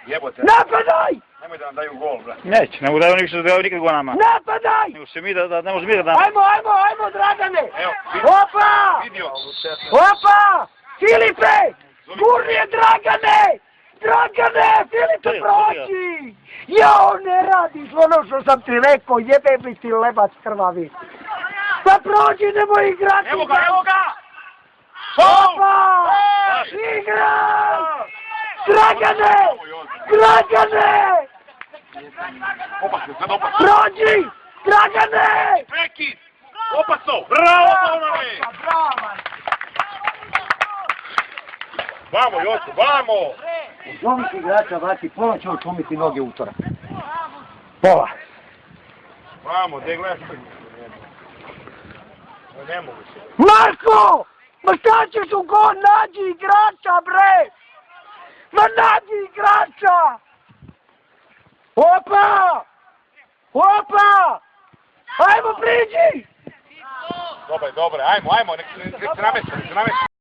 Jebote. Napadaj! Nemoj da nam daju gol, bre. Neće, ne mogu da oni više da daju nikad go nama. Napadaj! Nego se mi da ne može mi da damo. Ajmo, Dragane! Evo, Opa! vidio. Opa! Filipe! Gurni je Dragane! Filipe, prođi! Jao, ne radiš ono što sam ti rekao, jebe mi ti lebac krvavi. Pa prođi, nemoj igrati! Evo ga! Opa! Igram! Dragane! Prođi! Dragane! Prekid! Opasno! Bravo, Donove! Vamo, Josu, vamo! Od ovih igrača, vrati, pola će očumiti noge utorak. Pola. Vamo, gdje gledaš? Ne mogu se. Marko! Ma šta ćeš u gol? Nađi igrača, bre! Ma nađi igrača! Opa! Ajmo, priđi! Dobre, ajmo, nek se namesti.